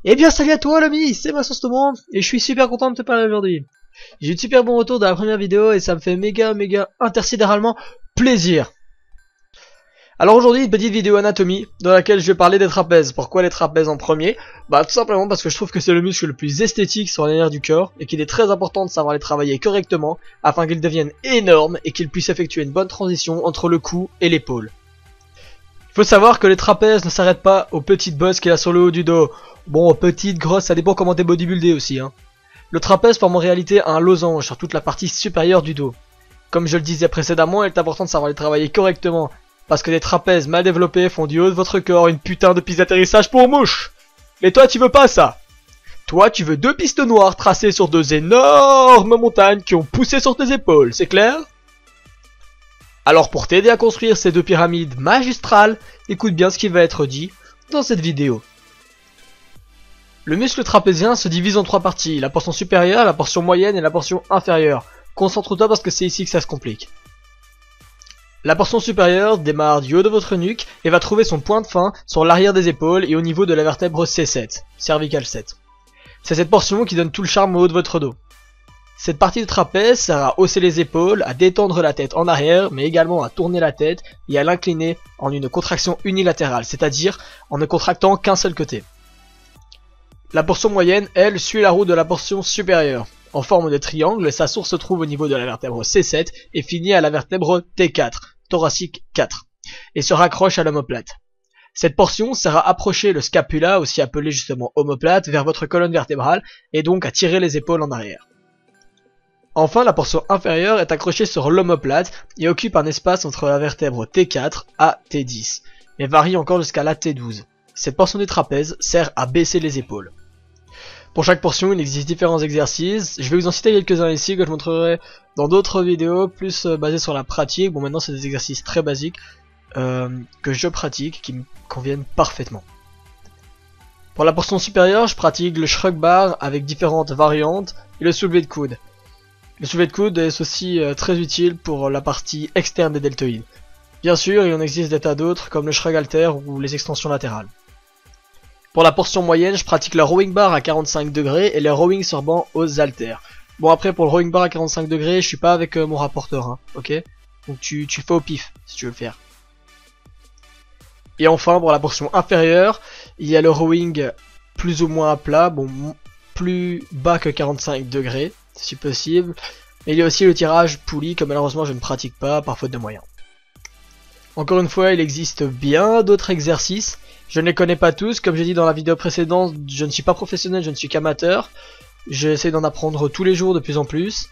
Eh bien salut à toi l'ami, c'est Massostomo et je suis super content de te parler aujourd'hui. J'ai eu de super bons retours de la première vidéo et ça me fait méga intersidéralement plaisir. Alors aujourd'hui une petite vidéo anatomie dans laquelle je vais parler des trapèzes. Pourquoi les trapèzes en premier? Bah tout simplement parce que je trouve que c'est le muscle le plus esthétique sur l'arrière du corps et qu'il est très important de savoir les travailler correctement afin qu'ils deviennent énormes et qu'ils puissent effectuer une bonne transition entre le cou et l'épaule. Il faut savoir que les trapèzes ne s'arrêtent pas aux petites bosses qu'il y a sur le haut du dos. Bon, petites, grosses, ça dépend comment t'es bodybuildé aussi, hein. Le trapèze forme en réalité un losange sur toute la partie supérieure du dos. Comme je le disais précédemment, il est important de savoir les travailler correctement, parce que des trapèzes mal développés font du haut de votre corps une putain de piste d'atterrissage pour mouche. Mais toi, tu veux pas ça. Toi, tu veux deux pistes noires tracées sur deux énormes montagnes qui ont poussé sur tes épaules, c'est clair? Alors pour t'aider à construire ces deux pyramides magistrales, écoute bien ce qui va être dit dans cette vidéo. Le muscle trapézien se divise en trois parties, la portion supérieure, la portion moyenne et la portion inférieure. Concentre-toi parce que c'est ici que ça se complique. La portion supérieure démarre du haut de votre nuque et va trouver son point de fin sur l'arrière des épaules et au niveau de la vertèbre C7, cervical 7. C'est cette portion qui donne tout le charme au haut de votre dos. Cette partie du trapèze sert à hausser les épaules, à détendre la tête en arrière, mais également à tourner la tête et à l'incliner en une contraction unilatérale, c'est-à-dire en ne contractant qu'un seul côté. La portion moyenne, elle, suit la route de la portion supérieure, en forme de triangle, et sa source se trouve au niveau de la vertèbre C7 et finit à la vertèbre T4, thoracique 4, et se raccroche à l'omoplate. Cette portion sert à approcher le scapula, aussi appelé justement omoplate, vers votre colonne vertébrale, et donc à tirer les épaules en arrière. Enfin, la portion inférieure est accrochée sur l'omoplate et occupe un espace entre la vertèbre T4 à T10, mais varie encore jusqu'à la T12. Cette portion du trapèze sert à baisser les épaules. Pour chaque portion, il existe différents exercices. Je vais vous en citer quelques-uns ici que je montrerai dans d'autres vidéos plus basées sur la pratique. Bon, maintenant c'est des exercices très basiques que je pratique, qui me conviennent parfaitement. Pour la portion supérieure, je pratique le shrug bar avec différentes variantes et le soulevé de coude. Le soulevé de coude est aussi très utile pour la partie externe des deltoïdes. Bien sûr, il en existe des tas d'autres comme le shrug halter ou les extensions latérales. Pour la portion moyenne, je pratique le rowing bar à 45 degrés et le rowing sur banc aux haltères. Bon, après pour le rowing bar à 45 degrés, je suis pas avec mon rapporteur, hein, ok? Donc tu fais au pif si tu veux le faire. Et enfin, pour la portion inférieure, il y a le rowing plus ou moins à plat, bon, plus bas que 45 degrés, si possible. Et il y a aussi le tirage poulie que malheureusement je ne pratique pas par faute de moyens. Encore une fois, il existe bien d'autres exercices. Je ne les connais pas tous, comme j'ai dit dans la vidéo précédente, je ne suis pas professionnel, je ne suis qu'amateur. J'essaie d'en apprendre tous les jours de plus en plus.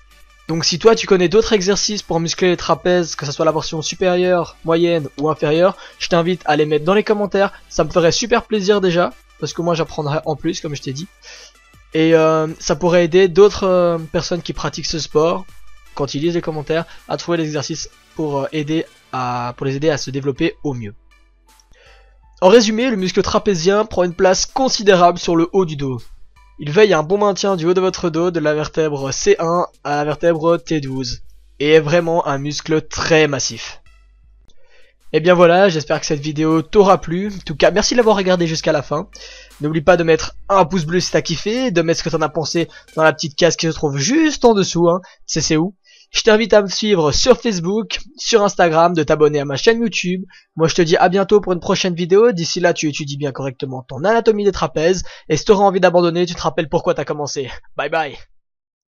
Donc si toi tu connais d'autres exercices pour muscler les trapèzes, que ce soit la portion supérieure, moyenne ou inférieure, je t'invite à les mettre dans les commentaires, ça me ferait super plaisir déjà, parce que moi j'apprendrai en plus comme je t'ai dit. Et ça pourrait aider d'autres personnes qui pratiquent ce sport, quand ils lisent les commentaires, à trouver des exercices pour les aider à se développer au mieux. En résumé, le muscle trapézien prend une place considérable sur le haut du dos. Il veille à un bon maintien du haut de votre dos de la vertèbre C1 à la vertèbre T12 et est vraiment un muscle très massif. Et bien voilà, j'espère que cette vidéo t'aura plu. En tout cas, merci de l'avoir regardé jusqu'à la fin. N'oublie pas de mettre un pouce bleu si t'as kiffé, de mettre ce que t'en as pensé dans la petite case qui se trouve juste en dessous, hein. C'est où. Je t'invite à me suivre sur Facebook, sur Instagram, de t'abonner à ma chaîne YouTube. Moi je te dis à bientôt pour une prochaine vidéo. D'ici là, tu étudies bien correctement ton anatomie des trapèzes. Et si t'auras envie d'abandonner, tu te rappelles pourquoi t'as commencé. Bye bye.